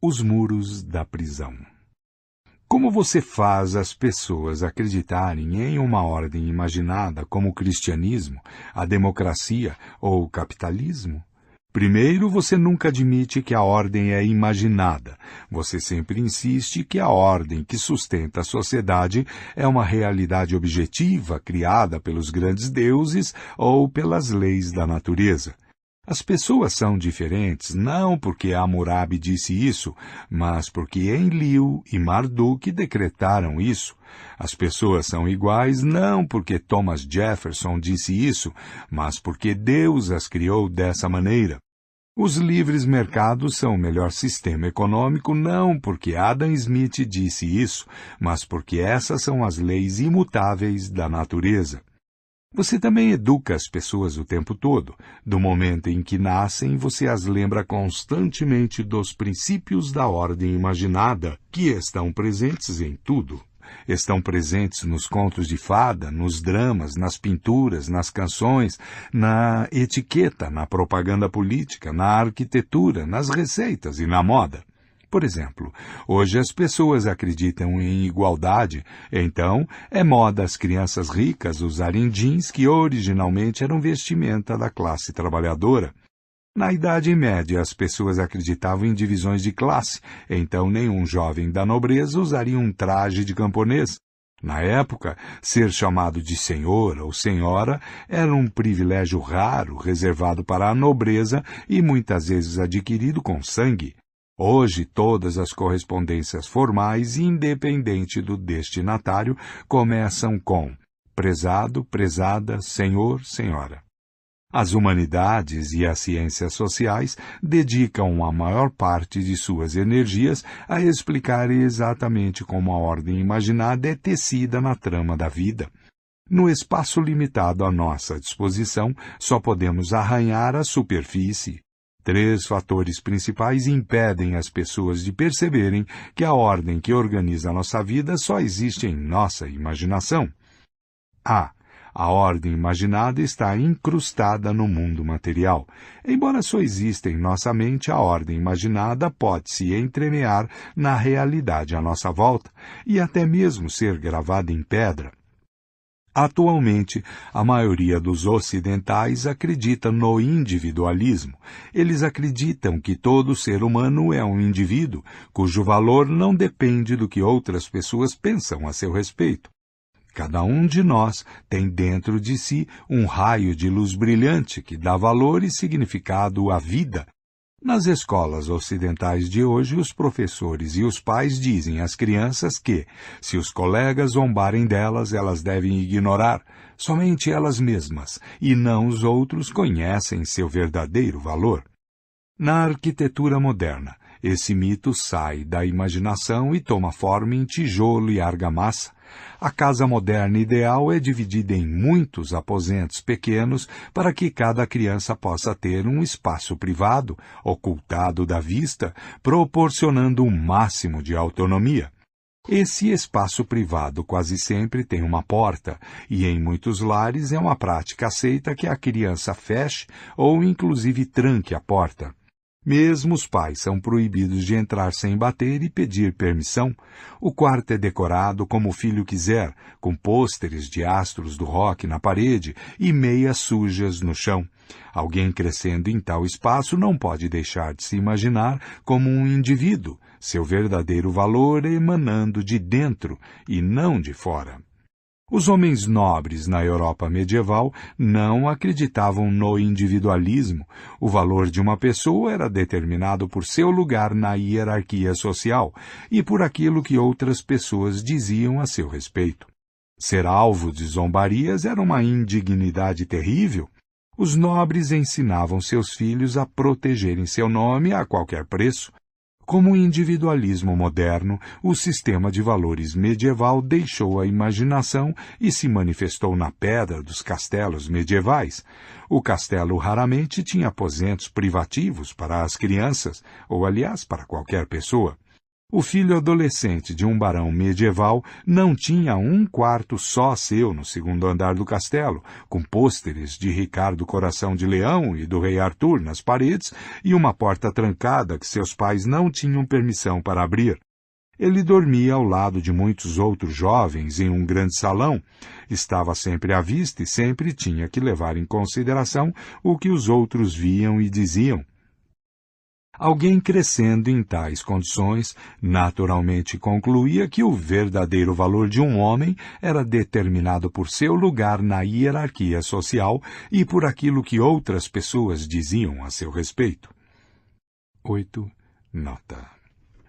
Os muros da prisão. Como você faz as pessoas acreditarem em uma ordem imaginada como o cristianismo, a democracia ou o capitalismo? Primeiro, você nunca admite que a ordem é imaginada. Você sempre insiste que a ordem que sustenta a sociedade é uma realidade objetiva criada pelos grandes deuses ou pelas leis da natureza. As pessoas são diferentes não porque Hammurabi disse isso, mas porque Enlil e Marduk decretaram isso. As pessoas são iguais não porque Thomas Jefferson disse isso, mas porque Deus as criou dessa maneira. Os livres mercados são o melhor sistema econômico não porque Adam Smith disse isso, mas porque essas são as leis imutáveis da natureza. Você também educa as pessoas o tempo todo. Do momento em que nascem, você as lembra constantemente dos princípios da ordem imaginada, que estão presentes em tudo. Estão presentes nos contos de fada, nos dramas, nas pinturas, nas canções, na etiqueta, na propaganda política, na arquitetura, nas receitas e na moda. Por exemplo, hoje as pessoas acreditam em igualdade, então é moda as crianças ricas usarem jeans que originalmente eram vestimenta da classe trabalhadora. Na Idade Média, as pessoas acreditavam em divisões de classe, então nenhum jovem da nobreza usaria um traje de camponês. Na época, ser chamado de senhor ou senhora era um privilégio raro, reservado para a nobreza e muitas vezes adquirido com sangue. Hoje, todas as correspondências formais, independente do destinatário, começam com prezado, prezada, senhor, senhora. As humanidades e as ciências sociais dedicam a maior parte de suas energias a explicar exatamente como a ordem imaginada é tecida na trama da vida. No espaço limitado à nossa disposição, só podemos arranhar a superfície. 3 fatores principais impedem as pessoas de perceberem que a ordem que organiza a nossa vida só existe em nossa imaginação. A ordem imaginada está incrustada no mundo material. Embora só exista em nossa mente, a ordem imaginada pode se entremear na realidade à nossa volta e até mesmo ser gravada em pedra. Atualmente, a maioria dos ocidentais acredita no individualismo. Eles acreditam que todo ser humano é um indivíduo, cujo valor não depende do que outras pessoas pensam a seu respeito. Cada um de nós tem dentro de si um raio de luz brilhante que dá valor e significado à vida. Nas escolas ocidentais de hoje, os professores e os pais dizem às crianças que, se os colegas zombarem delas, elas devem ignorar. Somente elas mesmas, e não os outros, conhecem seu verdadeiro valor. Na arquitetura moderna, esse mito sai da imaginação e toma forma em tijolo e argamassa. A casa moderna ideal é dividida em muitos aposentos pequenos para que cada criança possa ter um espaço privado, ocultado da vista, proporcionando um máximo de autonomia. Esse espaço privado quase sempre tem uma porta, e em muitos lares é uma prática aceita que a criança feche ou inclusive tranque a porta. Mesmo os pais são proibidos de entrar sem bater e pedir permissão. O quarto é decorado como o filho quiser, com pôsteres de astros do rock na parede e meias sujas no chão. Alguém crescendo em tal espaço não pode deixar de se imaginar como um indivíduo, seu verdadeiro valor emanando de dentro e não de fora. Os homens nobres na Europa medieval não acreditavam no individualismo. O valor de uma pessoa era determinado por seu lugar na hierarquia social e por aquilo que outras pessoas diziam a seu respeito. Ser alvo de zombarias era uma indignidade terrível. Os nobres ensinavam seus filhos a protegerem seu nome a qualquer preço. Como o individualismo moderno, o sistema de valores medieval deixou a imaginação e se manifestou na pedra dos castelos medievais. O castelo raramente tinha aposentos privativos para as crianças, ou aliás, para qualquer pessoa. O filho adolescente de um barão medieval não tinha um quarto só seu no segundo andar do castelo, com pôsteres de Ricardo Coração de Leão e do Rei Arthur nas paredes e uma porta trancada que seus pais não tinham permissão para abrir. Ele dormia ao lado de muitos outros jovens em um grande salão, estava sempre à vista e sempre tinha que levar em consideração o que os outros viam e diziam. Alguém crescendo em tais condições, naturalmente concluía que o verdadeiro valor de um homem era determinado por seu lugar na hierarquia social e por aquilo que outras pessoas diziam a seu respeito. 8. Nota.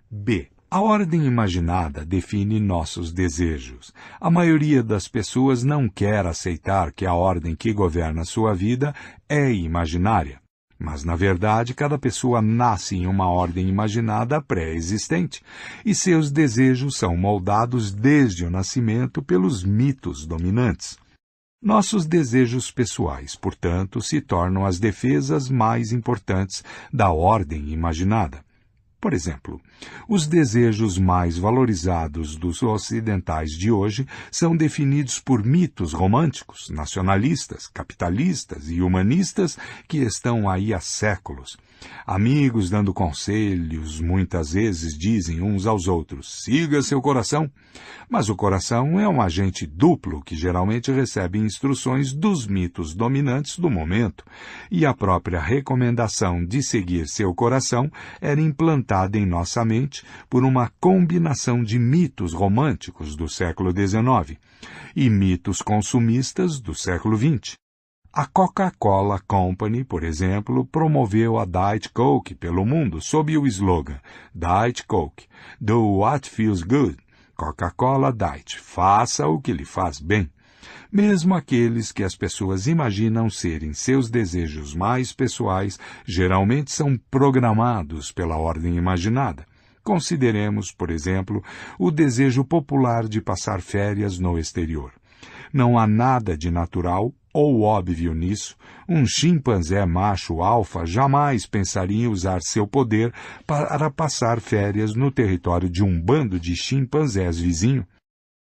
B. A ordem imaginada define nossos desejos. A maioria das pessoas não quer aceitar que a ordem que governa sua vida é imaginária. Mas, na verdade, cada pessoa nasce em uma ordem imaginada pré-existente, e seus desejos são moldados desde o nascimento pelos mitos dominantes. Nossos desejos pessoais, portanto, se tornam as defesas mais importantes da ordem imaginada. Por exemplo, os desejos mais valorizados dos ocidentais de hoje são definidos por mitos românticos, nacionalistas, capitalistas e humanistas que estão aí há séculos. Amigos dando conselhos muitas vezes dizem uns aos outros: siga seu coração. Mas o coração é um agente duplo que geralmente recebe instruções dos mitos dominantes do momento, e a própria recomendação de seguir seu coração era implantada em nossa mente por uma combinação de mitos românticos do século XIX e mitos consumistas do século XX. A Coca-Cola Company, por exemplo, promoveu a Diet Coke pelo mundo sob o slogan Diet Coke, do What Feels Good, Coca-Cola Diet, faça o que lhe faz bem. Mesmo aqueles que as pessoas imaginam serem seus desejos mais pessoais, geralmente são programados pela ordem imaginada. Consideremos, por exemplo, o desejo popular de passar férias no exterior. Não há nada de natural ou óbvio nisso. Um chimpanzé macho alfa jamais pensaria em usar seu poder para passar férias no território de um bando de chimpanzés vizinho.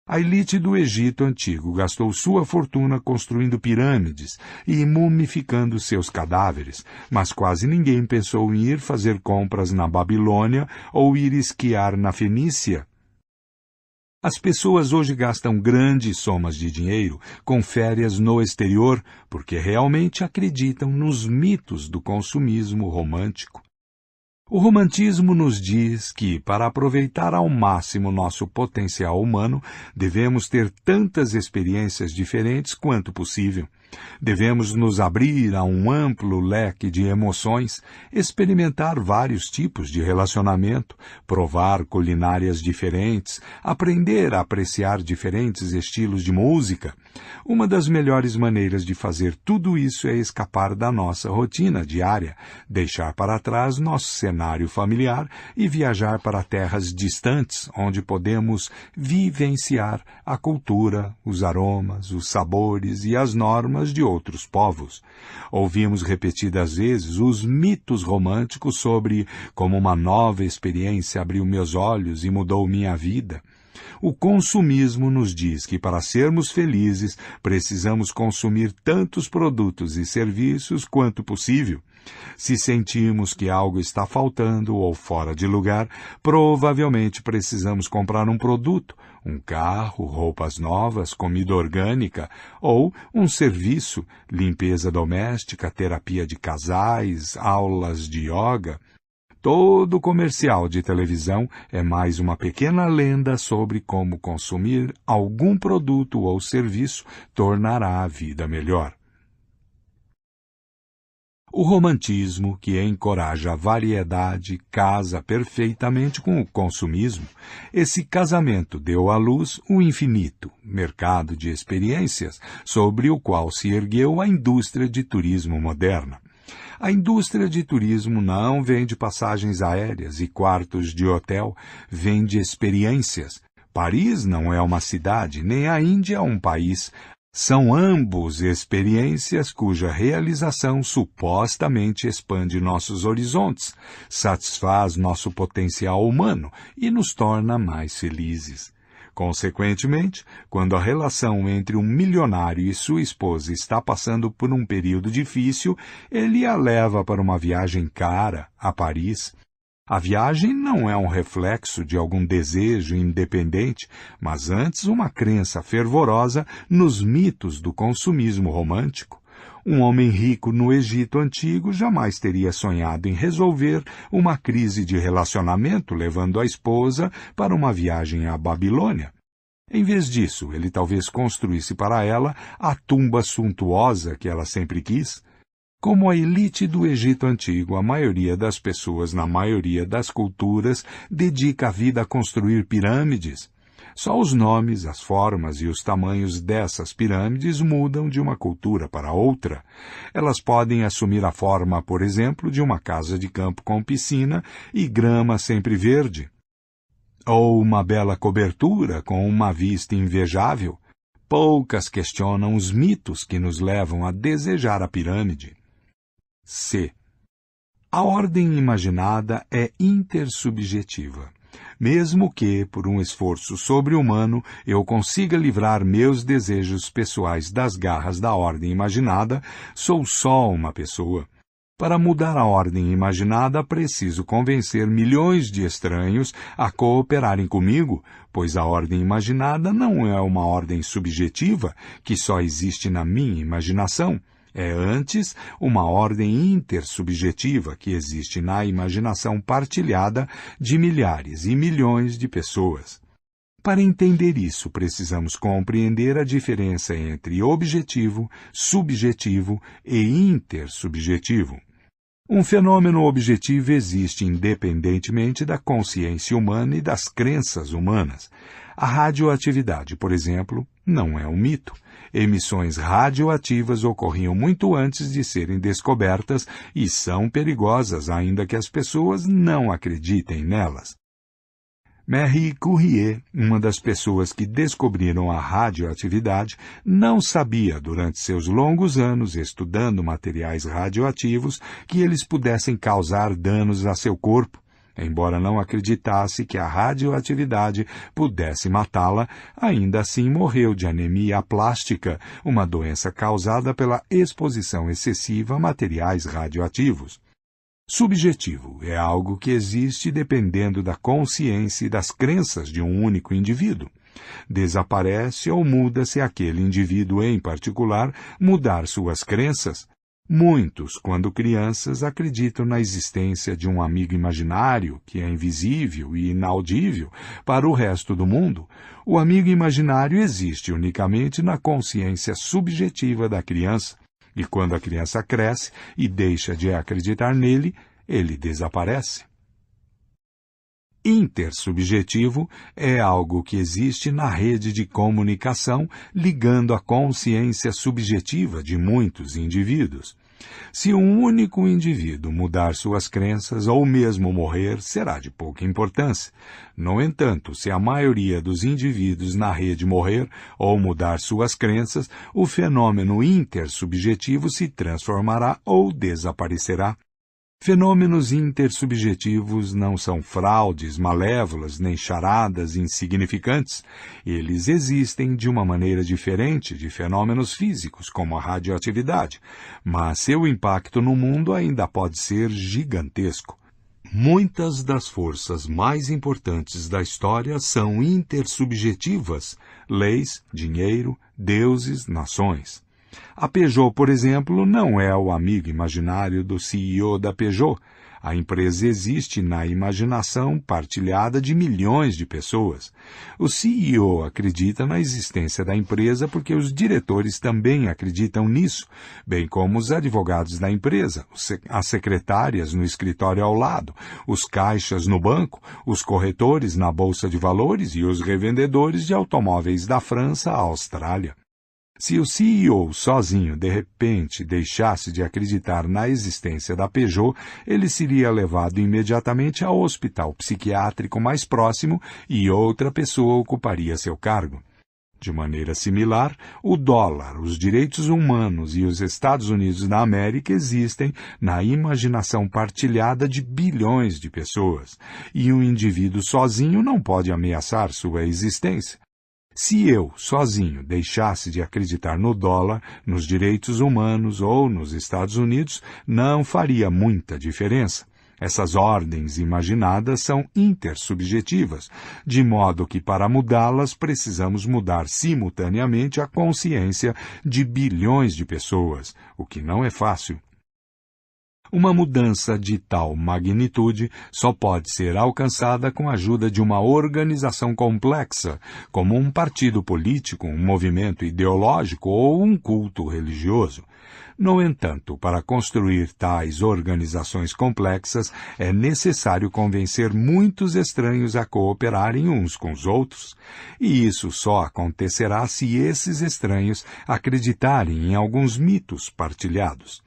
A elite do Egito Antigo gastou sua fortuna construindo pirâmides e mumificando seus cadáveres, mas quase ninguém pensou em ir fazer compras na Babilônia ou ir esquiar na Fenícia. As pessoas hoje gastam grandes somas de dinheiro com férias no exterior porque realmente acreditam nos mitos do consumismo romântico. O romantismo nos diz que, para aproveitar ao máximo nosso potencial humano, devemos ter tantas experiências diferentes quanto possível. Devemos nos abrir a um amplo leque de emoções, experimentar vários tipos de relacionamento, provar culinárias diferentes, aprender a apreciar diferentes estilos de música. Uma das melhores maneiras de fazer tudo isso é escapar da nossa rotina diária, deixar para trás nosso cenário familiar e viajar para terras distantes, onde podemos vivenciar a cultura, os aromas, os sabores e as normas de outros povos. Ouvimos repetidas vezes os mitos românticos sobre como uma nova experiência abriu meus olhos e mudou minha vida. O consumismo nos diz que para sermos felizes precisamos consumir tantos produtos e serviços quanto possível. Se sentimos que algo está faltando ou fora de lugar, provavelmente precisamos comprar um produto, um carro, roupas novas, comida orgânica ou um serviço, limpeza doméstica, terapia de casais, aulas de yoga. Todo comercial de televisão é mais uma pequena lenda sobre como consumir algum produto ou serviço tornará a vida melhor. O romantismo, que encoraja a variedade, casa perfeitamente com o consumismo. Esse casamento deu à luz o infinito, mercado de experiências, sobre o qual se ergueu a indústria de turismo moderna. A indústria de turismo não vende passagens aéreas e quartos de hotel, vende experiências. Paris não é uma cidade, nem a Índia um país. São ambos experiências cuja realização supostamente expande nossos horizontes, satisfaz nosso potencial humano e nos torna mais felizes. Consequentemente, quando a relação entre um milionário e sua esposa está passando por um período difícil, ele a leva para uma viagem cara a Paris. A viagem não é um reflexo de algum desejo independente, mas antes uma crença fervorosa nos mitos do consumismo romântico. Um homem rico no Egito Antigo jamais teria sonhado em resolver uma crise de relacionamento levando a esposa para uma viagem à Babilônia. Em vez disso, ele talvez construísse para ela a tumba suntuosa que ela sempre quis. Como a elite do Egito Antigo, a maioria das pessoas na maioria das culturas dedica a vida a construir pirâmides. Só os nomes, as formas e os tamanhos dessas pirâmides mudam de uma cultura para outra. Elas podem assumir a forma, por exemplo, de uma casa de campo com piscina e grama sempre verde. Ou uma bela cobertura com uma vista invejável. Poucas questionam os mitos que nos levam a desejar a pirâmide. C. A ordem imaginada é intersubjetiva. Mesmo que, por um esforço sobre-humano, eu consiga livrar meus desejos pessoais das garras da ordem imaginada, sou só uma pessoa. Para mudar a ordem imaginada, preciso convencer milhões de estranhos a cooperarem comigo, pois a ordem imaginada não é uma ordem subjetiva que só existe na minha imaginação. É antes uma ordem intersubjetiva que existe na imaginação partilhada de milhares e milhões de pessoas. Para entender isso, precisamos compreender a diferença entre objetivo, subjetivo e intersubjetivo. Um fenômeno objetivo existe independentemente da consciência humana e das crenças humanas. A radioatividade, por exemplo, não é um mito. Emissões radioativas ocorriam muito antes de serem descobertas e são perigosas, ainda que as pessoas não acreditem nelas. Marie Curie, uma das pessoas que descobriram a radioatividade, não sabia, durante seus longos anos estudando materiais radioativos, que eles pudessem causar danos a seu corpo. Embora não acreditasse que a radioatividade pudesse matá-la, ainda assim morreu de anemia aplástica, uma doença causada pela exposição excessiva a materiais radioativos. Subjetivo é algo que existe dependendo da consciência e das crenças de um único indivíduo. Desaparece ou muda se aquele indivíduo em particular mudar suas crenças. Muitos, quando crianças, acreditam na existência de um amigo imaginário que é invisível e inaudível para o resto do mundo. O amigo imaginário existe unicamente na consciência subjetiva da criança. E quando a criança cresce e deixa de acreditar nele, ele desaparece. Intersubjetivo é algo que existe na rede de comunicação ligando a consciência subjetiva de muitos indivíduos. Se um único indivíduo mudar suas crenças ou mesmo morrer, será de pouca importância. No entanto, se a maioria dos indivíduos na rede morrer ou mudar suas crenças, o fenômeno intersubjetivo se transformará ou desaparecerá. Fenômenos intersubjetivos não são fraudes malévolas nem charadas insignificantes. Eles existem de uma maneira diferente de fenômenos físicos, como a radioatividade, mas seu impacto no mundo ainda pode ser gigantesco. Muitas das forças mais importantes da história são intersubjetivas: leis, dinheiro, deuses, nações. A Peugeot, por exemplo, não é o amigo imaginário do CEO da Peugeot. A empresa existe na imaginação partilhada de milhões de pessoas. O CEO acredita na existência da empresa porque os diretores também acreditam nisso, bem como os advogados da empresa, as secretárias no escritório ao lado, os caixas no banco, os corretores na bolsa de valores e os revendedores de automóveis da França à Austrália. Se o CEO sozinho, de repente, deixasse de acreditar na existência da Peugeot, ele seria levado imediatamente ao hospital psiquiátrico mais próximo e outra pessoa ocuparia seu cargo. De maneira similar, o dólar, os direitos humanos e os Estados Unidos da América existem na imaginação partilhada de bilhões de pessoas, e um indivíduo sozinho não pode ameaçar sua existência. Se eu, sozinho, deixasse de acreditar no dólar, nos direitos humanos ou nos Estados Unidos, não faria muita diferença. Essas ordens imaginadas são intersubjetivas, de modo que para mudá-las precisamos mudar simultaneamente a consciência de bilhões de pessoas, o que não é fácil. Uma mudança de tal magnitude só pode ser alcançada com a ajuda de uma organização complexa, como um partido político, um movimento ideológico ou um culto religioso. No entanto, para construir tais organizações complexas, é necessário convencer muitos estranhos a cooperarem uns com os outros. E isso só acontecerá se esses estranhos acreditarem em alguns mitos partilhados.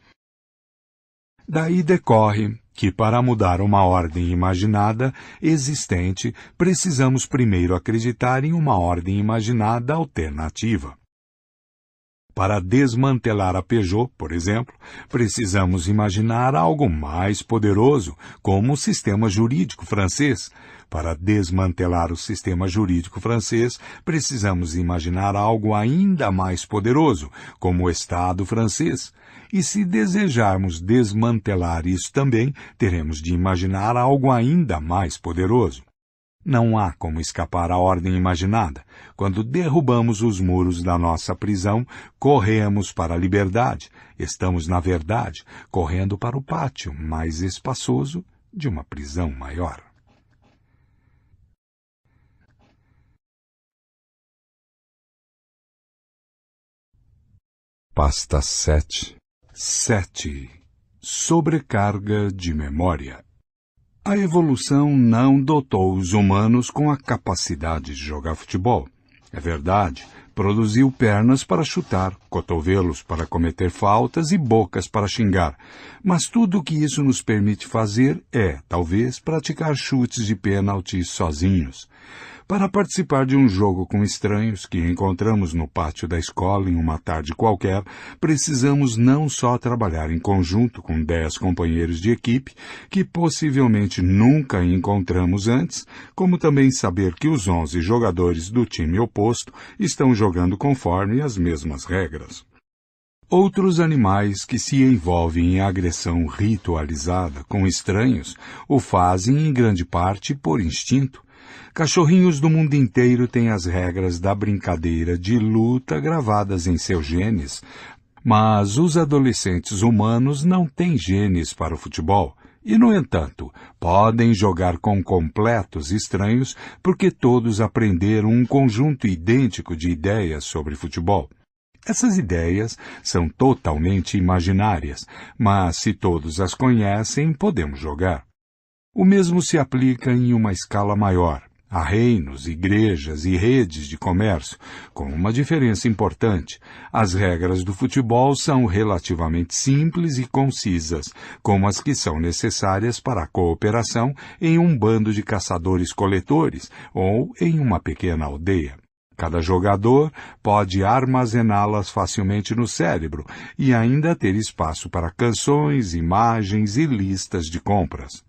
Daí decorre que, para mudar uma ordem imaginada existente, precisamos primeiro acreditar em uma ordem imaginada alternativa. Para desmantelar a Peugeot, por exemplo, precisamos imaginar algo mais poderoso, como o sistema jurídico francês. Para desmantelar o sistema jurídico francês, precisamos imaginar algo ainda mais poderoso, como o Estado francês. E se desejarmos desmantelar isso também, teremos de imaginar algo ainda mais poderoso. Não há como escapar à ordem imaginada. Quando derrubamos os muros da nossa prisão, corremos para a liberdade. Estamos, na verdade, correndo para o pátio mais espaçoso de uma prisão maior. Pasta 7. 7. Sobrecarga de memória. A evolução não dotou os humanos com a capacidade de jogar futebol. É verdade, produziu pernas para chutar, cotovelos para cometer faltas e bocas para xingar. Mas tudo o que isso nos permite fazer é, talvez, praticar chutes de pênalti sozinhos. Para participar de um jogo com estranhos que encontramos no pátio da escola em uma tarde qualquer, precisamos não só trabalhar em conjunto com 10 companheiros de equipe, que possivelmente nunca encontramos antes, como também saber que os 11 jogadores do time oposto estão jogando conforme as mesmas regras. Outros animais que se envolvem em agressão ritualizada com estranhos o fazem em grande parte por instinto. Cachorrinhos do mundo inteiro têm as regras da brincadeira de luta gravadas em seus genes, mas os adolescentes humanos não têm genes para o futebol e, no entanto, podem jogar com completos estranhos porque todos aprenderam um conjunto idêntico de ideias sobre futebol. Essas ideias são totalmente imaginárias, mas se todos as conhecem, podemos jogar. O mesmo se aplica em uma escala maior, a reinos, igrejas e redes de comércio, com uma diferença importante. As regras do futebol são relativamente simples e concisas, como as que são necessárias para a cooperação em um bando de caçadores-coletores ou em uma pequena aldeia. Cada jogador pode armazená-las facilmente no cérebro e ainda ter espaço para canções, imagens e listas de compras.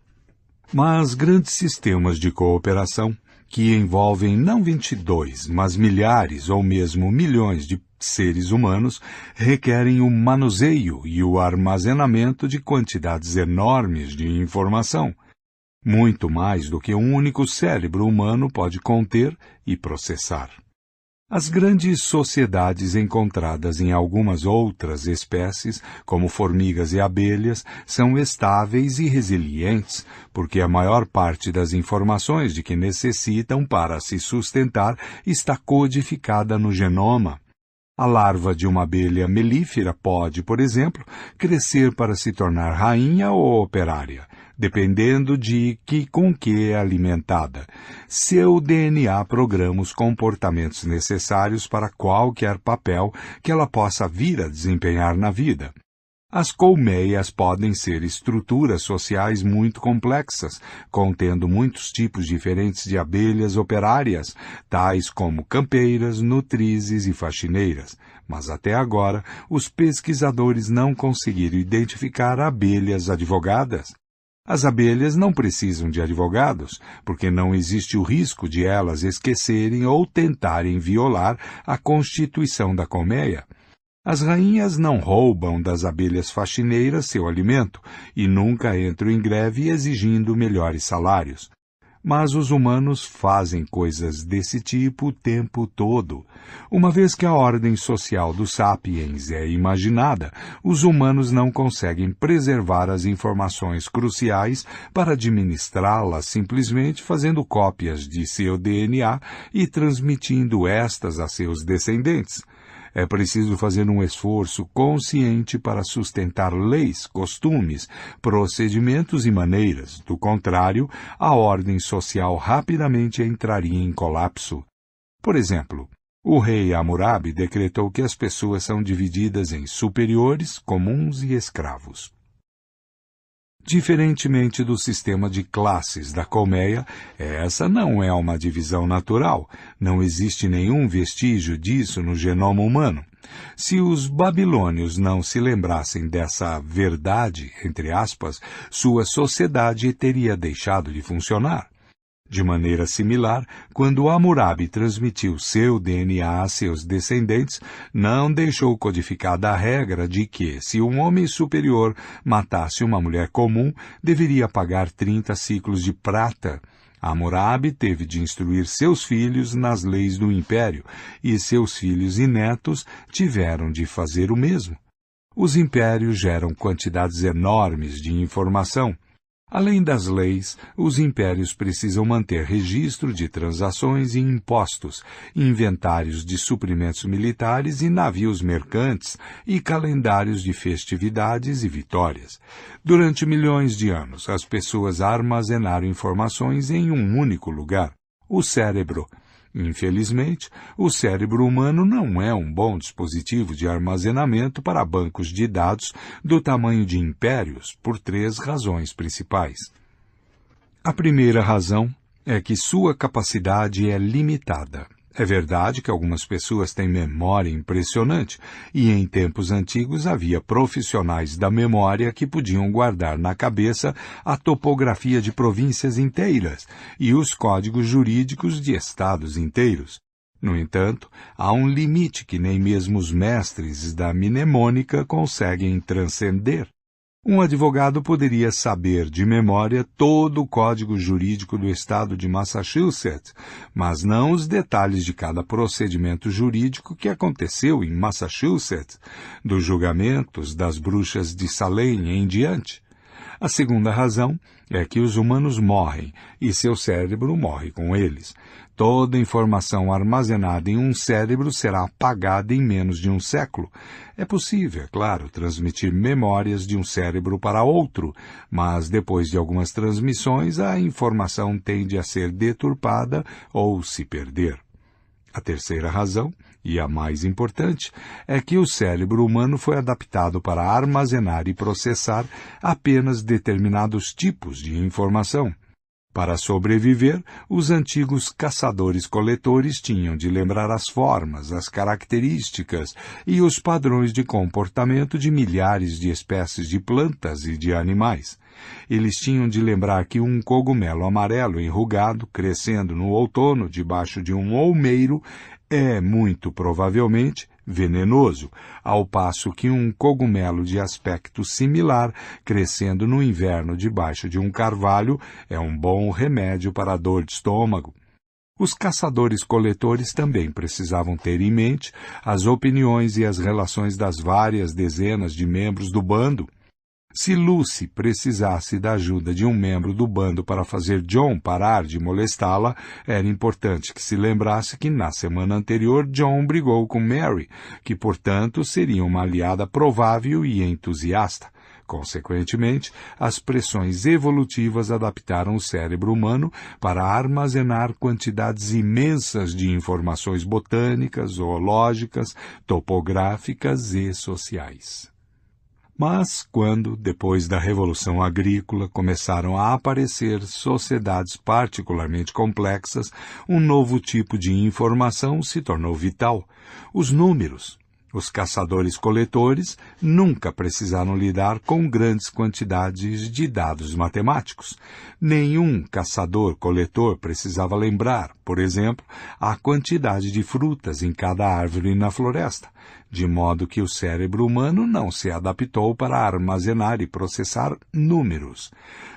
Mas grandes sistemas de cooperação, que envolvem não 22, mas milhares ou mesmo milhões de seres humanos, requerem o manuseio e o armazenamento de quantidades enormes de informação, muito mais do que um único cérebro humano pode conter e processar. As grandes sociedades encontradas em algumas outras espécies, como formigas e abelhas, são estáveis e resilientes, porque a maior parte das informações de que necessitam para se sustentar está codificada no genoma. A larva de uma abelha melífera pode, por exemplo, crescer para se tornar rainha ou operária, dependendo de com que é alimentada. Seu DNA programa os comportamentos necessários para qualquer papel que ela possa vir a desempenhar na vida. As colmeias podem ser estruturas sociais muito complexas, contendo muitos tipos diferentes de abelhas operárias, tais como campeiras, nutrizes e faxineiras. Mas até agora, os pesquisadores não conseguiram identificar abelhas advogadas. As abelhas não precisam de advogados, porque não existe o risco de elas esquecerem ou tentarem violar a constituição da colmeia. As rainhas não roubam das abelhas faxineiras seu alimento e nunca entram em greve exigindo melhores salários. Mas os humanos fazem coisas desse tipo o tempo todo. Uma vez que a ordem social dos sapiens é imaginada, os humanos não conseguem preservar as informações cruciais para administrá-las simplesmente fazendo cópias de seu DNA e transmitindo estas a seus descendentes. É preciso fazer um esforço consciente para sustentar leis, costumes, procedimentos e maneiras. Do contrário, a ordem social rapidamente entraria em colapso. Por exemplo, o rei Hammurabi decretou que as pessoas são divididas em superiores, comuns e escravos. Diferentemente do sistema de classes da colmeia, essa não é uma divisão natural. Não existe nenhum vestígio disso no genoma humano. Se os babilônios não se lembrassem dessa verdade, entre aspas, sua sociedade teria deixado de funcionar. De maneira similar, quando Hammurabi transmitiu seu DNA a seus descendentes, não deixou codificada a regra de que, se um homem superior matasse uma mulher comum, deveria pagar 30 ciclos de prata. Hammurabi teve de instruir seus filhos nas leis do império, e seus filhos e netos tiveram de fazer o mesmo. Os impérios geram quantidades enormes de informação. Além das leis, os impérios precisam manter registro de transações e impostos, inventários de suprimentos militares e navios mercantes e calendários de festividades e vitórias. Durante milhões de anos, as pessoas armazenaram informações em um único lugar, o cérebro. Infelizmente, o cérebro humano não é um bom dispositivo de armazenamento para bancos de dados do tamanho de impérios, por 3 razões principais. A primeira razão é que sua capacidade é limitada. É verdade que algumas pessoas têm memória impressionante, e em tempos antigos havia profissionais da memória que podiam guardar na cabeça a topografia de províncias inteiras e os códigos jurídicos de estados inteiros. No entanto, há um limite que nem mesmo os mestres da mnemônica conseguem transcender. Um advogado poderia saber de memória todo o código jurídico do estado de Massachusetts, mas não os detalhes de cada procedimento jurídico que aconteceu em Massachusetts, dos julgamentos das bruxas de Salem em diante. A segunda razão é que os humanos morrem e seu cérebro morre com eles. Toda informação armazenada em um cérebro será apagada em menos de um século. É possível, é claro, transmitir memórias de um cérebro para outro, mas depois de algumas transmissões a informação tende a ser deturpada ou se perder. A terceira razão, e a mais importante, é que o cérebro humano foi adaptado para armazenar e processar apenas determinados tipos de informação. Para sobreviver, os antigos caçadores-coletores tinham de lembrar as formas, as características e os padrões de comportamento de milhares de espécies de plantas e de animais. Eles tinham de lembrar que um cogumelo amarelo enrugado, crescendo no outono debaixo de um olmeiro, é, muito provavelmente, venenoso, ao passo que um cogumelo de aspecto similar, crescendo no inverno debaixo de um carvalho, é um bom remédio para a dor de estômago. Os caçadores-coletores também precisavam ter em mente as opiniões e as relações das várias dezenas de membros do bando. Se Lucy precisasse da ajuda de um membro do bando para fazer John parar de molestá-la, era importante que se lembrasse que na semana anterior John brigou com Mary, que, portanto, seria uma aliada provável e entusiasta. Consequentemente, as pressões evolutivas adaptaram o cérebro humano para armazenar quantidades imensas de informações botânicas, zoológicas, topográficas e sociais. Mas quando, depois da Revolução Agrícola, começaram a aparecer sociedades particularmente complexas, um novo tipo de informação se tornou vital: os números. Os caçadores-coletores nunca precisaram lidar com grandes quantidades de dados matemáticos. Nenhum caçador-coletor precisava lembrar, por exemplo, a quantidade de frutas em cada árvore na floresta, de modo que o cérebro humano não se adaptou para armazenar e processar números.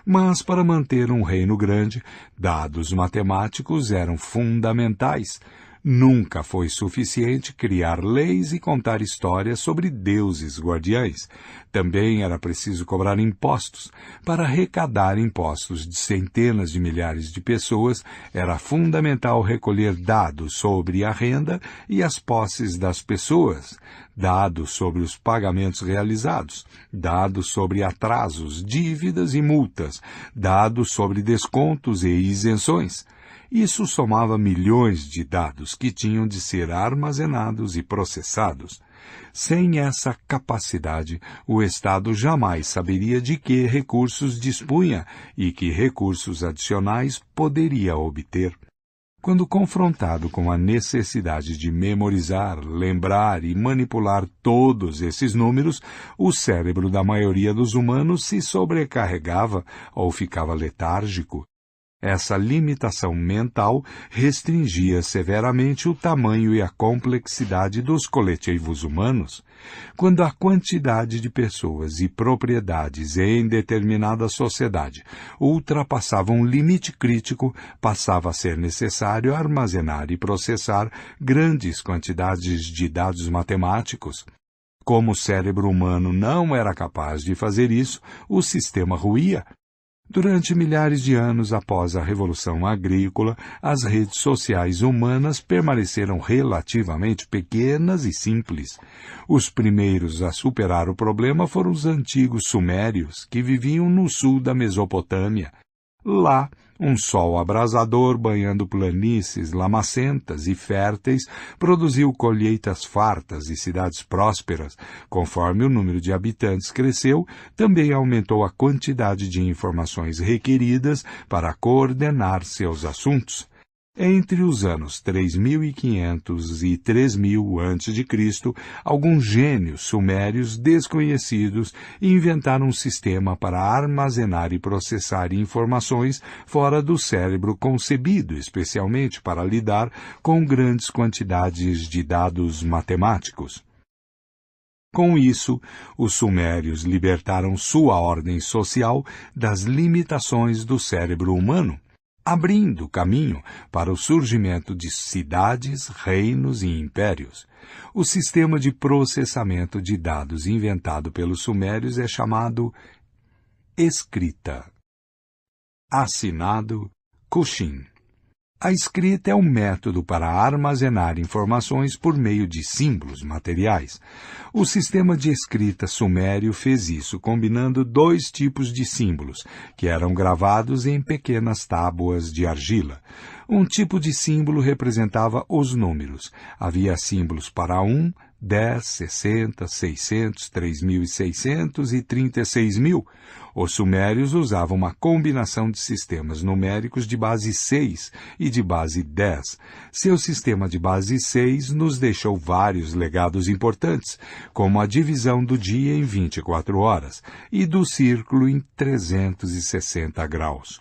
Mas para manter um reino grande, dados matemáticos eram fundamentais. Nunca foi suficiente criar leis e contar histórias sobre deuses guardiães. Também era preciso cobrar impostos. Para arrecadar impostos de centenas de milhares de pessoas, era fundamental recolher dados sobre a renda e as posses das pessoas, dados sobre os pagamentos realizados, dados sobre atrasos, dívidas e multas, dados sobre descontos e isenções. Isso somava milhões de dados que tinham de ser armazenados e processados. Sem essa capacidade, o Estado jamais saberia de que recursos dispunha e que recursos adicionais poderia obter. Quando confrontado com a necessidade de memorizar, lembrar e manipular todos esses números, o cérebro da maioria dos humanos se sobrecarregava ou ficava letárgico. Essa limitação mental restringia severamente o tamanho e a complexidade dos coletivos humanos. Quando a quantidade de pessoas e propriedades em determinada sociedade ultrapassava um limite crítico, passava a ser necessário armazenar e processar grandes quantidades de dados matemáticos. Como o cérebro humano não era capaz de fazer isso, o sistema ruía. Durante milhares de anos após a Revolução Agrícola, as redes sociais humanas permaneceram relativamente pequenas e simples. Os primeiros a superar o problema foram os antigos sumérios, que viviam no sul da Mesopotâmia. Lá, um sol abrasador banhando planícies lamacentas e férteis produziu colheitas fartas e cidades prósperas. Conforme o número de habitantes cresceu, também aumentou a quantidade de informações requeridas para coordenar seus assuntos. Entre os anos 3500 e 3000 a.C., alguns gênios sumérios desconhecidos inventaram um sistema para armazenar e processar informações fora do cérebro concebido especialmente para lidar com grandes quantidades de dados matemáticos. Com isso, os sumérios libertaram sua ordem social das limitações do cérebro humano, abrindo caminho para o surgimento de cidades, reinos e impérios. O sistema de processamento de dados inventado pelos sumérios é chamado escrita. Assinado Cushin. A escrita é um método para armazenar informações por meio de símbolos materiais. O sistema de escrita sumério fez isso combinando dois tipos de símbolos, que eram gravados em pequenas tábuas de argila. Um tipo de símbolo representava os números. Havia símbolos para 1, 10, 60, 600, 3.600 e 36.000. Os sumérios usavam uma combinação de sistemas numéricos de base 6 e de base 10. Seu sistema de base 6 nos deixou vários legados importantes, como a divisão do dia em 24 horas e do círculo em 360 graus.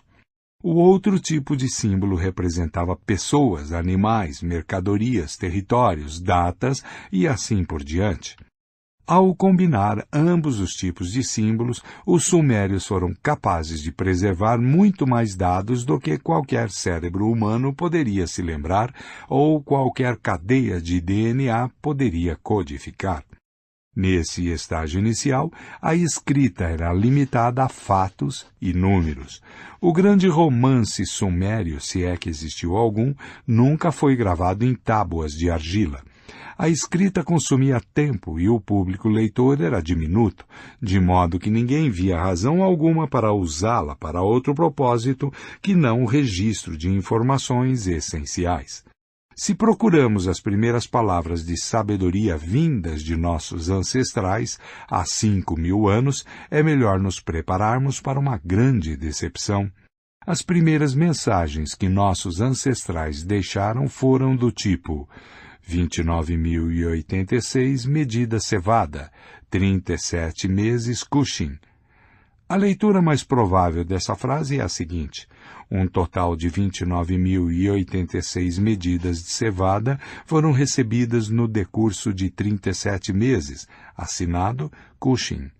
O outro tipo de símbolo representava pessoas, animais, mercadorias, territórios, datas e assim por diante. Ao combinar ambos os tipos de símbolos, os sumérios foram capazes de preservar muito mais dados do que qualquer cérebro humano poderia se lembrar ou qualquer cadeia de DNA poderia codificar. Nesse estágio inicial, a escrita era limitada a fatos e números. O grande romance sumério, se é que existiu algum, nunca foi gravado em tábuas de argila. A escrita consumia tempo e o público leitor era diminuto, de modo que ninguém via razão alguma para usá-la para outro propósito que não o registro de informações essenciais. Se procuramos as primeiras palavras de sabedoria vindas de nossos ancestrais há 5.000 anos, é melhor nos prepararmos para uma grande decepção. As primeiras mensagens que nossos ancestrais deixaram foram do tipo 29.086 medida cevada, 37 meses Cushing. A leitura mais provável dessa frase é a seguinte: um total de 29.086 medidas de cevada foram recebidas no decurso de 37 meses, assinado Cushing.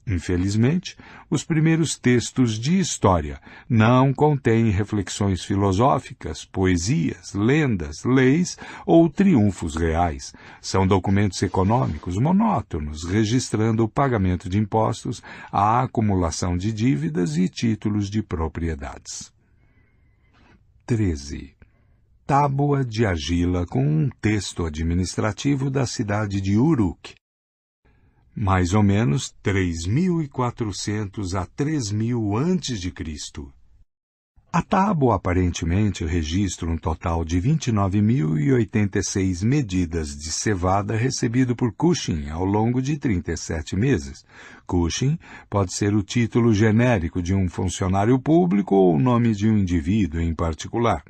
Infelizmente, os primeiros textos de história não contêm reflexões filosóficas, poesias, lendas, leis ou triunfos reais. São documentos econômicos monótonos, registrando o pagamento de impostos, a acumulação de dívidas e títulos de propriedades. 13. Tábua de argila com um texto administrativo da cidade de Uruk. Mais ou menos 3.400 a 3.000 a.C. A tábua aparentemente registra um total de 29.086 medidas de cevada recebido por Cushing ao longo de 37 meses. Cushing pode ser o título genérico de um funcionário público ou o nome de um indivíduo em particular.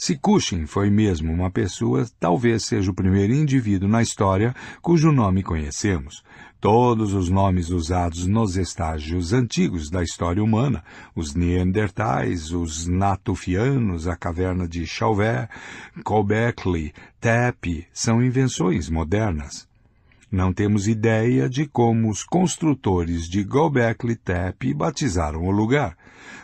Se Cushing foi mesmo uma pessoa, talvez seja o primeiro indivíduo na história cujo nome conhecemos. Todos os nomes usados nos estágios antigos da história humana, os Neandertais, os Natufianos, a caverna de Chauvet, Göbekli Tepe, são invenções modernas. Não temos ideia de como os construtores de Göbekli Tepe batizaram o lugar.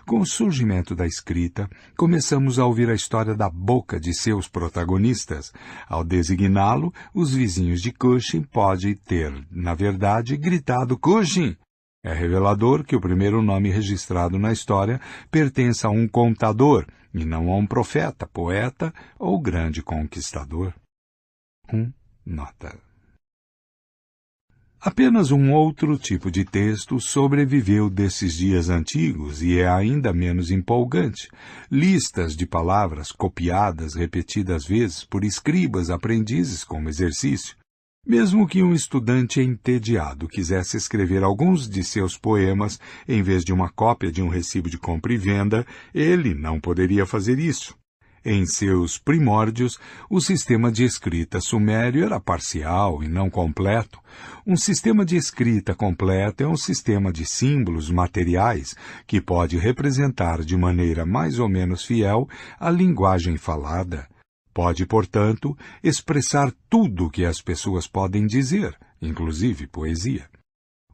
Com o surgimento da escrita, começamos a ouvir a história da boca de seus protagonistas. Ao designá-lo, os vizinhos de Cushing podem ter, na verdade, gritado Cushing. É revelador que o primeiro nome registrado na história pertence a um contador, e não a um profeta, poeta ou grande conquistador. Nota. Apenas um outro tipo de texto sobreviveu desses dias antigos e é ainda menos empolgante. Listas de palavras copiadas repetidas vezes por escribas aprendizes como exercício. Mesmo que um estudante entediado quisesse escrever alguns de seus poemas em vez de uma cópia de um recibo de compra e venda, ele não poderia fazer isso. Em seus primórdios, o sistema de escrita sumério era parcial e não completo. Um sistema de escrita completo é um sistema de símbolos materiais que pode representar de maneira mais ou menos fiel a linguagem falada. Pode, portanto, expressar tudo o que as pessoas podem dizer, inclusive poesia.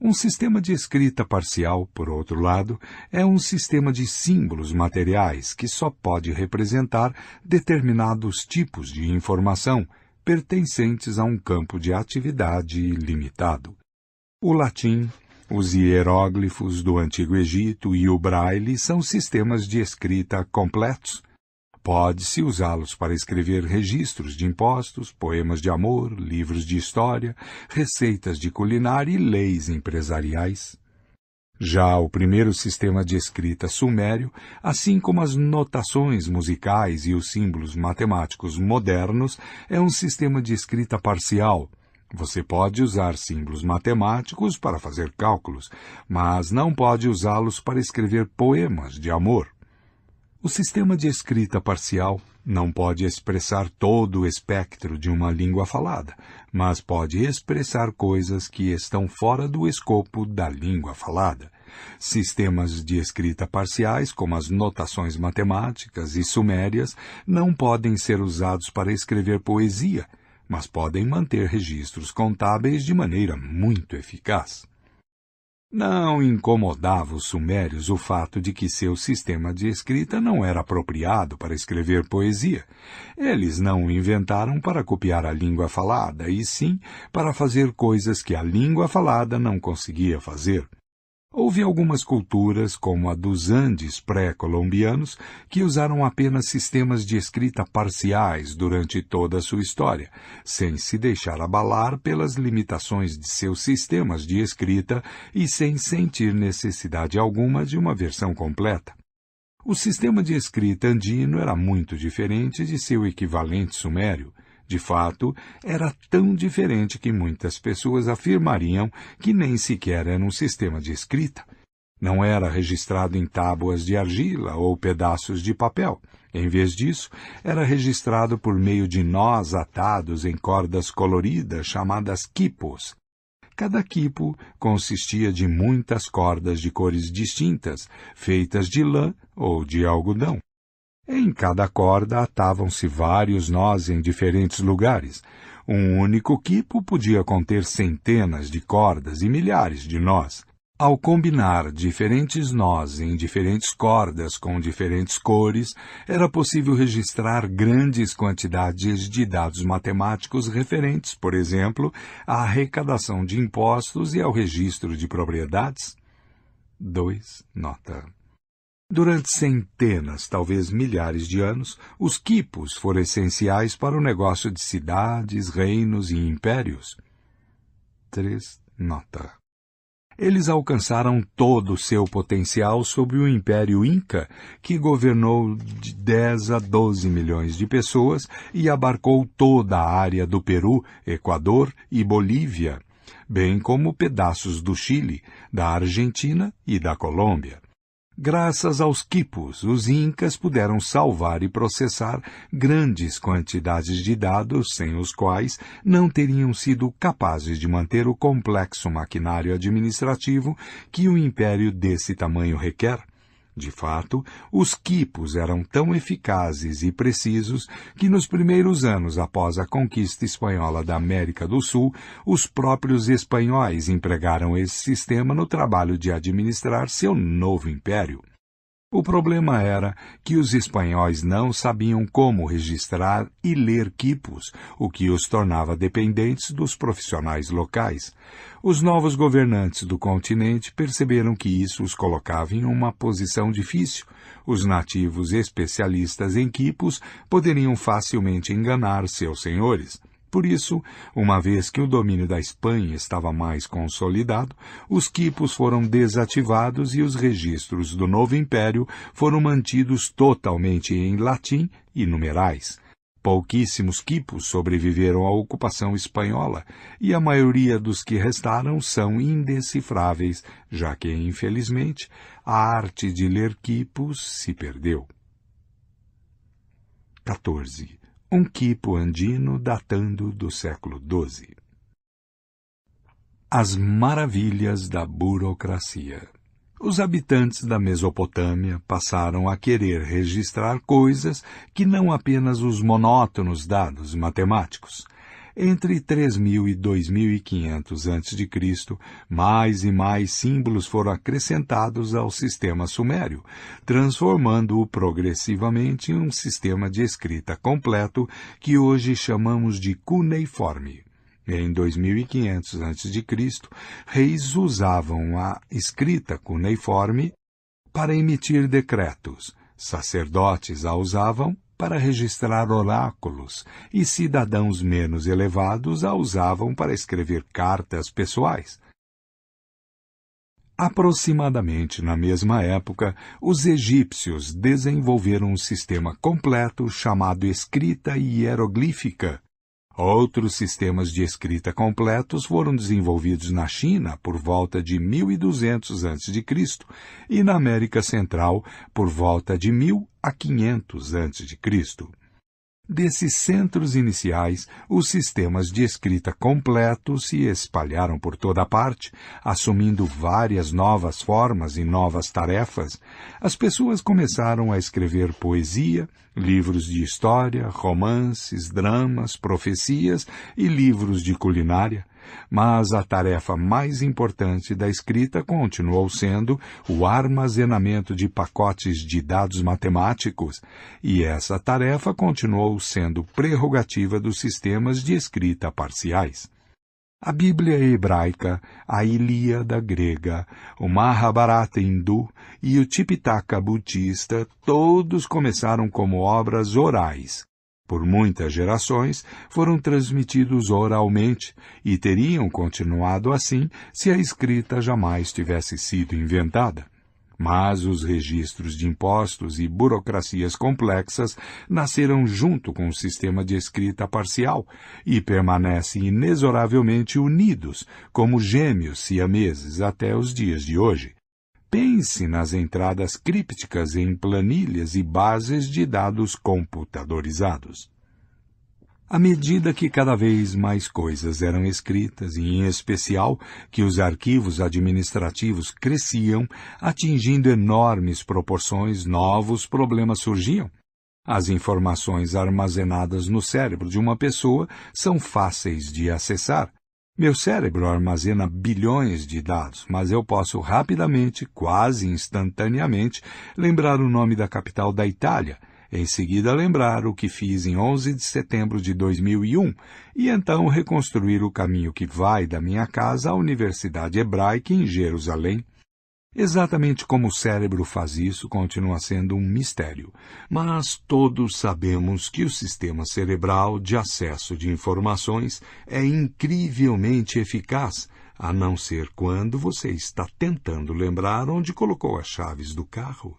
Um sistema de escrita parcial, por outro lado, é um sistema de símbolos materiais que só pode representar determinados tipos de informação pertencentes a um campo de atividade limitado. O latim, os hieróglifos do Antigo Egito e o braille são sistemas de escrita completos. Pode-se usá-los para escrever registros de impostos, poemas de amor, livros de história, receitas de culinária e leis empresariais. Já o primeiro sistema de escrita sumério, assim como as notações musicais e os símbolos matemáticos modernos, é um sistema de escrita parcial. Você pode usar símbolos matemáticos para fazer cálculos, mas não pode usá-los para escrever poemas de amor. O sistema de escrita parcial não pode expressar todo o espectro de uma língua falada, mas pode expressar coisas que estão fora do escopo da língua falada. Sistemas de escrita parciais, como as notações matemáticas e sumérias, não podem ser usados para escrever poesia, mas podem manter registros contábeis de maneira muito eficaz. Não incomodava os sumérios o fato de que seu sistema de escrita não era apropriado para escrever poesia. Eles não o inventaram para copiar a língua falada, e sim para fazer coisas que a língua falada não conseguia fazer. Houve algumas culturas, como a dos Andes pré-colombianos, que usaram apenas sistemas de escrita parciais durante toda a sua história, sem se deixar abalar pelas limitações de seus sistemas de escrita e sem sentir necessidade alguma de uma versão completa. O sistema de escrita andino era muito diferente de seu equivalente sumério. De fato, era tão diferente que muitas pessoas afirmariam que nem sequer era um sistema de escrita. Não era registrado em tábuas de argila ou pedaços de papel. Em vez disso, era registrado por meio de nós atados em cordas coloridas chamadas quipos. Cada quipo consistia de muitas cordas de cores distintas, feitas de lã ou de algodão. Em cada corda atavam-se vários nós em diferentes lugares. Um único quipo podia conter centenas de cordas e milhares de nós. Ao combinar diferentes nós em diferentes cordas com diferentes cores, era possível registrar grandes quantidades de dados matemáticos referentes, por exemplo, à arrecadação de impostos e ao registro de propriedades. 2. Nota. Durante centenas, talvez milhares de anos, os quipos foram essenciais para o negócio de cidades, reinos e impérios. 3. Nota. Eles alcançaram todo o seu potencial sob o Império Inca, que governou de 10 a 12 milhões de pessoas e abarcou toda a área do Peru, Equador e Bolívia, bem como pedaços do Chile, da Argentina e da Colômbia. Graças aos quipos, os incas puderam salvar e processar grandes quantidades de dados sem os quais não teriam sido capazes de manter o complexo maquinário administrativo que um império desse tamanho requer. De fato, os quipos eram tão eficazes e precisos que nos primeiros anos após a conquista espanhola da América do Sul, os próprios espanhóis empregaram esse sistema no trabalho de administrar seu novo império. O problema era que os espanhóis não sabiam como registrar e ler quipos, o que os tornava dependentes dos profissionais locais. Os novos governantes do continente perceberam que isso os colocava em uma posição difícil. Os nativos especialistas em quipos poderiam facilmente enganar seus senhores. Por isso, uma vez que o domínio da Espanha estava mais consolidado, os quipos foram desativados e os registros do novo império foram mantidos totalmente em latim e numerais. Pouquíssimos quipos sobreviveram à ocupação espanhola e a maioria dos que restaram são indecifráveis, já que, infelizmente, a arte de ler quipos se perdeu. 14. Um quipo andino datando do século XII. As maravilhas da burocracia. Os habitantes da Mesopotâmia passaram a querer registrar coisas que não apenas os monótonos dados matemáticos. Entre 3.000 e 2.500 a.C., mais e mais símbolos foram acrescentados ao sistema sumério, transformando-o progressivamente em um sistema de escrita completo que hoje chamamos de cuneiforme. Em 2500 a.C., reis usavam a escrita cuneiforme para emitir decretos, sacerdotes a usavam para registrar oráculos e cidadãos menos elevados a usavam para escrever cartas pessoais. Aproximadamente na mesma época, os egípcios desenvolveram um sistema completo chamado escrita hieroglífica. Outros sistemas de escrita completos foram desenvolvidos na China por volta de 1200 a.C. e na América Central por volta de 1000 a 500 a.C. Desses centros iniciais, os sistemas de escrita completos se espalharam por toda parte, assumindo várias novas formas e novas tarefas. As pessoas começaram a escrever poesia, livros de história, romances, dramas, profecias e livros de culinária. Mas a tarefa mais importante da escrita continuou sendo o armazenamento de pacotes de dados matemáticos, e essa tarefa continuou sendo prerrogativa dos sistemas de escrita parciais. A Bíblia hebraica, a Ilíada grega, o Mahabharata hindu e o Tipitaka budista todos começaram como obras orais. Por muitas gerações, foram transmitidos oralmente e teriam continuado assim se a escrita jamais tivesse sido inventada. Mas os registros de impostos e burocracias complexas nasceram junto com o sistema de escrita parcial e permanecem inexoravelmente unidos, como gêmeos siameses até os dias de hoje. Pense nas entradas crípticas em planilhas e bases de dados computadorizados. À medida que cada vez mais coisas eram escritas, e em especial que os arquivos administrativos cresciam, atingindo enormes proporções, novos problemas surgiam. As informações armazenadas no cérebro de uma pessoa são fáceis de acessar. Meu cérebro armazena bilhões de dados, mas eu posso rapidamente, quase instantaneamente, lembrar o nome da capital da Itália, em seguida lembrar o que fiz em 11 de setembro de 2001 e então reconstruir o caminho que vai da minha casa à Universidade Hebraica em Jerusalém. Exatamente como o cérebro faz isso continua sendo um mistério, mas todos sabemos que o sistema cerebral de acesso de informações é incrivelmente eficaz, a não ser quando você está tentando lembrar onde colocou as chaves do carro.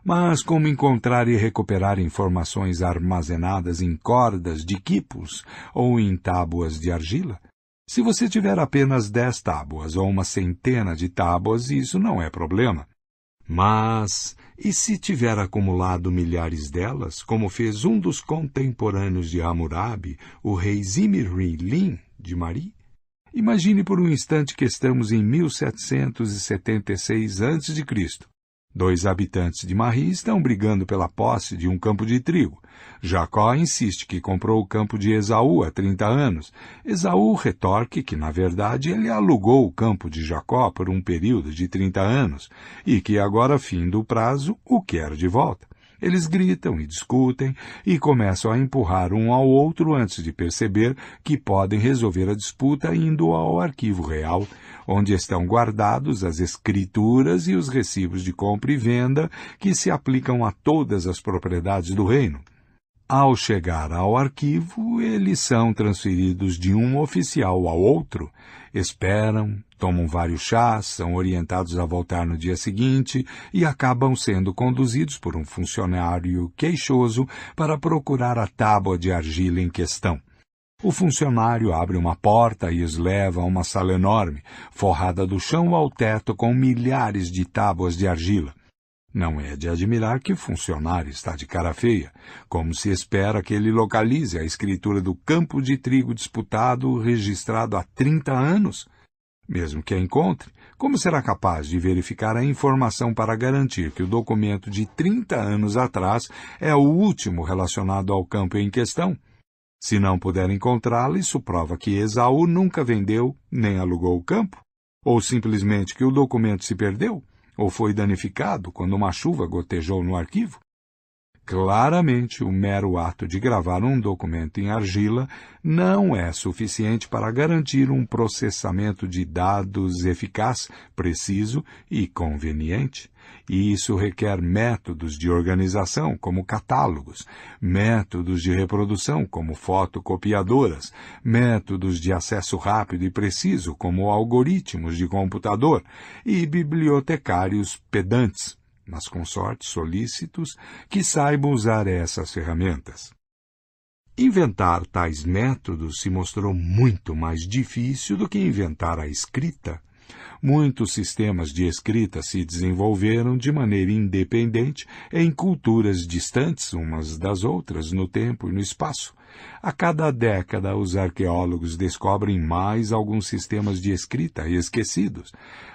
Mas como encontrar e recuperar informações armazenadas em cordas de quipos ou em tábuas de argila? Se você tiver apenas 10 tábuas ou uma centena de tábuas, isso não é problema. Mas, e se tiver acumulado milhares delas, como fez um dos contemporâneos de Hammurabi, o rei Zimri-Lin de Mari? Imagine por um instante que estamos em 1776 a.C. Dois habitantes de Mari estão brigando pela posse de um campo de trigo. Jacó insiste que comprou o campo de Esaú há 30 anos. Esaú retorque que, na verdade, ele alugou o campo de Jacó por um período de 30 anos e que agora, findo o prazo, o quer de volta. Eles gritam e discutem e começam a empurrar um ao outro antes de perceber que podem resolver a disputa indo ao arquivo real, onde estão guardados as escrituras e os recibos de compra e venda que se aplicam a todas as propriedades do reino. Ao chegar ao arquivo, eles são transferidos de um oficial ao outro, esperam, tomam vários chás, são orientados a voltar no dia seguinte e acabam sendo conduzidos por um funcionário queixoso para procurar a tábua de argila em questão. O funcionário abre uma porta e os leva a uma sala enorme, forrada do chão ao teto com milhares de tábuas de argila. Não é de admirar que o funcionário está de cara feia, como se espera que ele localize a escritura do campo de trigo disputado registrado há 30 anos. Mesmo que a encontre, como será capaz de verificar a informação para garantir que o documento de 30 anos atrás é o último relacionado ao campo em questão? Se não puder encontrá-lo, isso prova que Esaú nunca vendeu nem alugou o campo, ou simplesmente que o documento se perdeu, ou foi danificado quando uma chuva gotejou no arquivo. Claramente, o mero ato de gravar um documento em argila não é suficiente para garantir um processamento de dados eficaz, preciso e conveniente. E isso requer métodos de organização, como catálogos, métodos de reprodução, como fotocopiadoras, métodos de acesso rápido e preciso, como algoritmos de computador, e bibliotecários pedantes, mas com sorte solícitos, que saibam usar essas ferramentas. Inventar tais métodos se mostrou muito mais difícil do que inventar a escrita. Muitos sistemas de escrita se desenvolveram de maneira independente em culturas distantes umas das outras no tempo e no espaço. A cada década, os arqueólogos descobrem mais alguns sistemas de escrita esquecidos.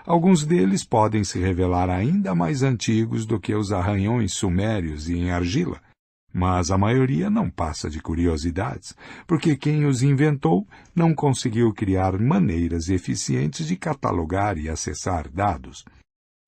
Alguns deles podem se revelar ainda mais antigos do que os arranhões sumérios e em argila. Mas a maioria não passa de curiosidades, porque quem os inventou não conseguiu criar maneiras eficientes de catalogar e acessar dados.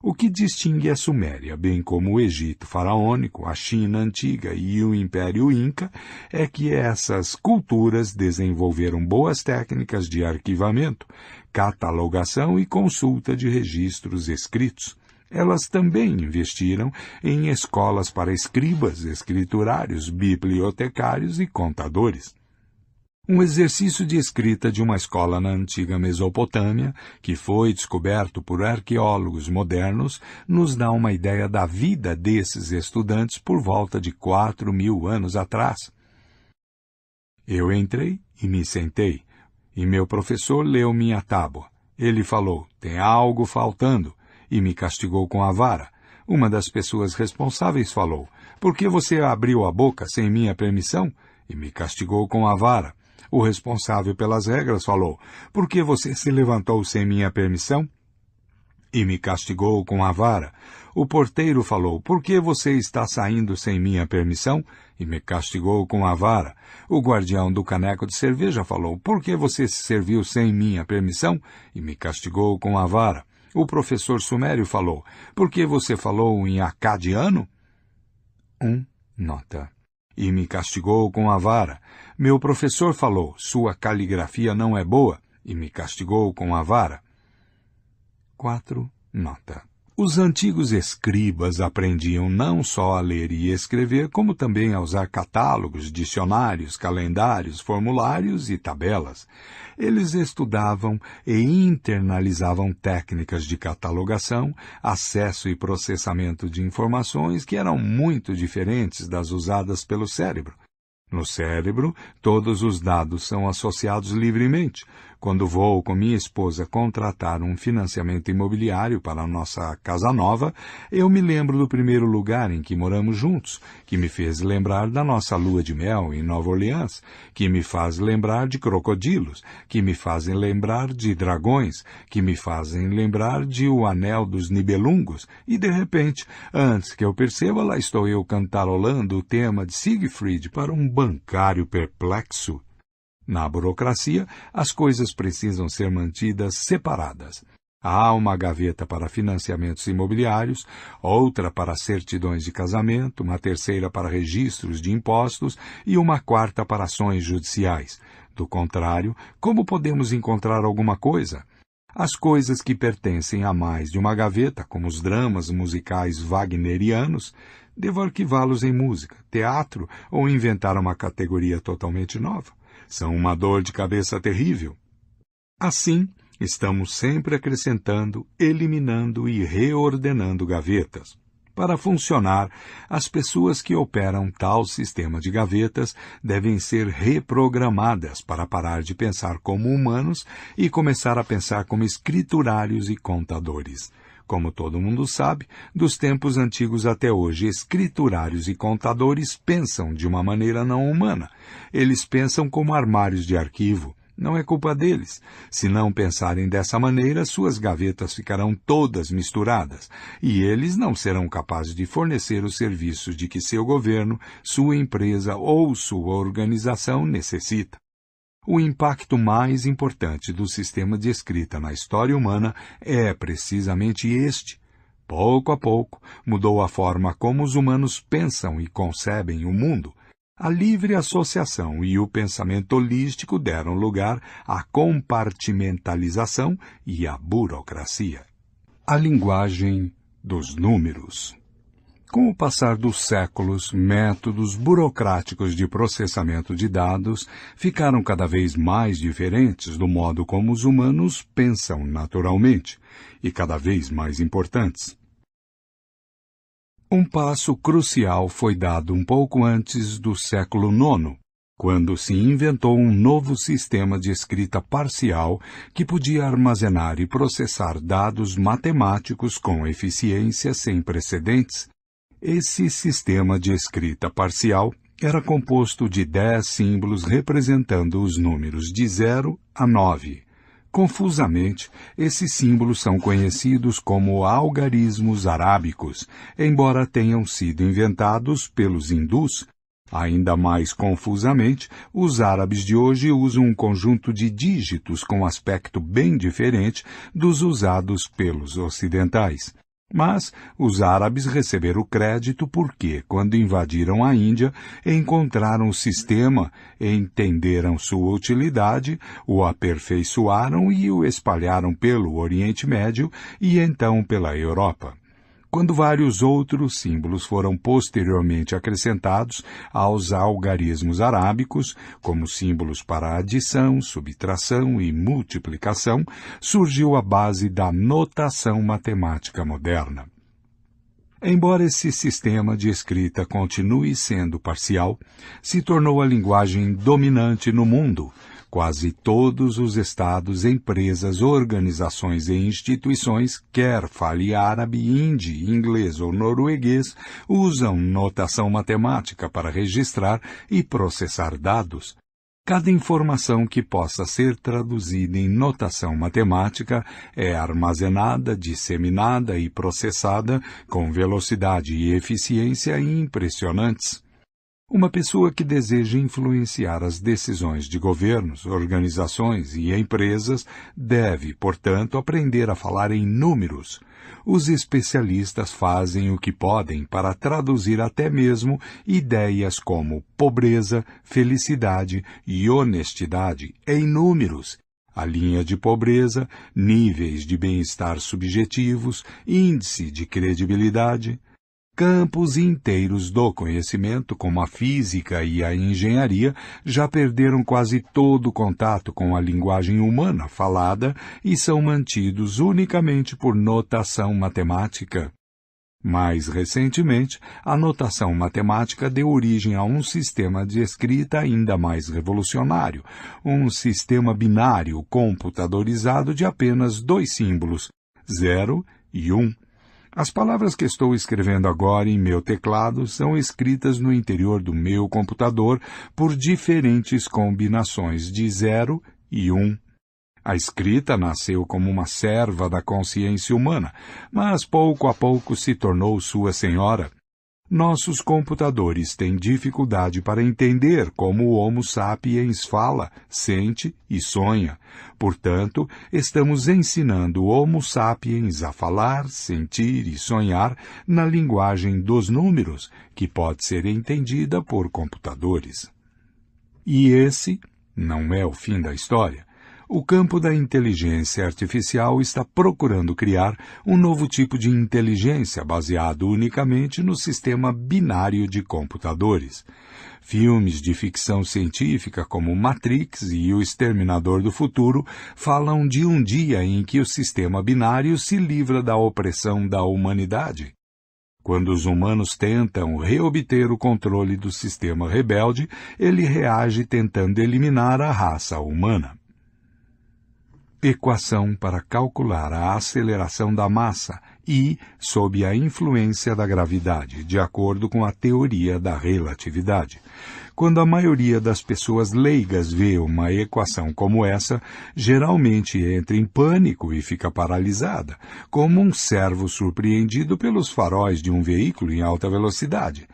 O que distingue a Suméria, bem como o Egito faraônico, a China antiga e o Império Inca, é que essas culturas desenvolveram boas técnicas de arquivamento, catalogação e consulta de registros escritos. Elas também investiram em escolas para escribas, escriturários, bibliotecários e contadores. Um exercício de escrita de uma escola na antiga Mesopotâmia, que foi descoberto por arqueólogos modernos, nos dá uma ideia da vida desses estudantes por volta de 4.000 anos atrás. Eu entrei e me sentei, e meu professor leu minha tábua. Ele falou, tem algo faltando, e me castigou com a vara. Uma das pessoas responsáveis falou, por que você abriu a boca sem minha permissão? E me castigou com a vara. O responsável pelas regras falou, por que você se levantou sem minha permissão? E me castigou com a vara. O porteiro falou, por que você está saindo sem minha permissão? E me castigou com a vara. O guardião do caneco de cerveja falou, por que você se serviu sem minha permissão? E me castigou com a vara. O professor sumério falou, por que você falou em acadiano? Nota. E me castigou com a vara. Meu professor falou, sua caligrafia não é boa, e me castigou com a vara. 4. Nota. Os antigos escribas aprendiam não só a ler e escrever, como também a usar catálogos, dicionários, calendários, formulários e tabelas. Eles estudavam e internalizavam técnicas de catalogação, acesso e processamento de informações que eram muito diferentes das usadas pelo cérebro. No cérebro, todos os dados são associados livremente. Quando vou com minha esposa contratar um financiamento imobiliário para a nossa casa nova, eu me lembro do primeiro lugar em que moramos juntos, que me fez lembrar da nossa lua de mel em Nova Orleans, que me faz lembrar de crocodilos, que me fazem lembrar de dragões, que me fazem lembrar de O Anel dos Nibelungos, e de repente, antes que eu perceba, lá estou eu cantarolando o tema de Siegfried para um bancário perplexo. Na burocracia, as coisas precisam ser mantidas separadas. Há uma gaveta para financiamentos imobiliários, outra para certidões de casamento, uma terceira para registros de impostos e uma quarta para ações judiciais. Do contrário, como podemos encontrar alguma coisa? As coisas que pertencem a mais de uma gaveta, como os dramas musicais wagnerianos, devo arquivá-los em música, teatro ou inventar uma categoria totalmente nova. São uma dor de cabeça terrível. Assim, estamos sempre acrescentando, eliminando e reordenando gavetas. Para funcionar, as pessoas que operam tal sistema de gavetas devem ser reprogramadas para parar de pensar como humanos e começar a pensar como escriturários e contadores. Como todo mundo sabe, dos tempos antigos até hoje, escriturários e contadores pensam de uma maneira não humana. Eles pensam como armários de arquivo. Não é culpa deles. Se não pensarem dessa maneira, suas gavetas ficarão todas misturadas, e eles não serão capazes de fornecer os serviços de que seu governo, sua empresa ou sua organização necessita. O impacto mais importante do sistema de escrita na história humana é precisamente este. Pouco a pouco, mudou a forma como os humanos pensam e concebem o mundo. A livre associação e o pensamento holístico deram lugar à compartimentalização e à burocracia. A linguagem dos números. Com o passar dos séculos, métodos burocráticos de processamento de dados ficaram cada vez mais diferentes do modo como os humanos pensam naturalmente, e cada vez mais importantes. Um passo crucial foi dado um pouco antes do século IX, quando se inventou um novo sistema de escrita parcial que podia armazenar e processar dados matemáticos com eficiência sem precedentes. Esse sistema de escrita parcial era composto de 10 símbolos representando os números de 0 a 9. Confusamente, esses símbolos são conhecidos como algarismos arábicos, embora tenham sido inventados pelos hindus. Ainda mais confusamente, os árabes de hoje usam um conjunto de dígitos com aspecto bem diferente dos usados pelos ocidentais. Mas os árabes receberam o crédito porque, quando invadiram a Índia, encontraram o sistema, entenderam sua utilidade, o aperfeiçoaram e o espalharam pelo Oriente Médio e então pela Europa. quando vários outros símbolos foram posteriormente acrescentados aos algarismos arábicos, como símbolos para adição, subtração e multiplicação, surgiu a base da notação matemática moderna. Embora esse sistema de escrita continue sendo parcial, se tornou a linguagem dominante no mundo. Quase todos os estados, empresas, organizações e instituições, quer fale árabe, hindi, inglês ou norueguês, usam notação matemática para registrar e processar dados. Cada informação que possa ser traduzida em notação matemática é armazenada, disseminada e processada com velocidade e eficiência impressionantes. Uma pessoa que deseja influenciar as decisões de governos, organizações e empresas deve, portanto, aprender a falar em números. Os especialistas fazem o que podem para traduzir até mesmo ideias como pobreza, felicidade e honestidade em números. A linha de pobreza, níveis de bem-estar subjetivos, índice de credibilidade. Campos inteiros do conhecimento, como a física e a engenharia, já perderam quase todo o contato com a linguagem humana falada e são mantidos unicamente por notação matemática. Mais recentemente, a notação matemática deu origem a um sistema de escrita ainda mais revolucionário, um sistema binário computadorizado de apenas 2 símbolos, 0 e 1. As palavras que estou escrevendo agora em meu teclado são escritas no interior do meu computador por diferentes combinações de 0 e 1. A escrita nasceu como uma serva da consciência humana, mas pouco a pouco se tornou sua senhora. Nossos computadores têm dificuldade para entender como o Homo sapiens fala, sente e sonha. Portanto, estamos ensinando o Homo sapiens a falar, sentir e sonhar na linguagem dos números, que pode ser entendida por computadores. E esse não é o fim da história. O campo da inteligência artificial está procurando criar um novo tipo de inteligência baseado unicamente no sistema binário de computadores. Filmes de ficção científica como Matrix e O Exterminador do Futuro falam de um dia em que o sistema binário se livra da opressão da humanidade. Quando os humanos tentam reobter o controle do sistema rebelde, ele reage tentando eliminar a raça humana. Equação para calcular a aceleração da massa I sob a influência da gravidade, de acordo com a teoria da relatividade. Quando a maioria das pessoas leigas vê uma equação como essa, geralmente entra em pânico e fica paralisada, como um servo surpreendido pelos faróis de um veículo em alta velocidade.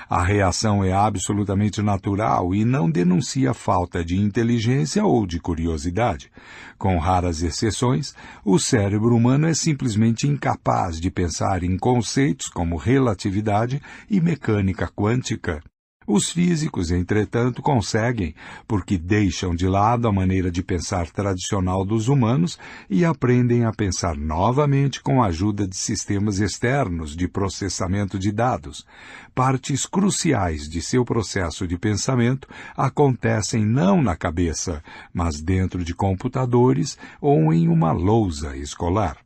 A reação é absolutamente natural e não denuncia falta de inteligência ou de curiosidade. Com raras exceções, o cérebro humano é simplesmente incapaz de pensar em conceitos como relatividade e mecânica quântica. Os físicos, entretanto, conseguem, porque deixam de lado a maneira de pensar tradicional dos humanos e aprendem a pensar novamente com a ajuda de sistemas externos de processamento de dados. Partes cruciais de seu processo de pensamento acontecem não na cabeça, mas dentro de computadores ou em uma lousa escolar.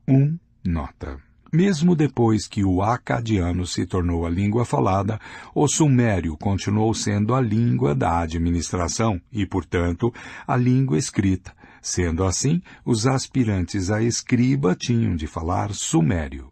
1. Nota. Mesmo depois que o acadiano se tornou a língua falada, o sumério continuou sendo a língua da administração e, portanto, a língua escrita. Sendo assim, os aspirantes a escriba tinham de falar sumério.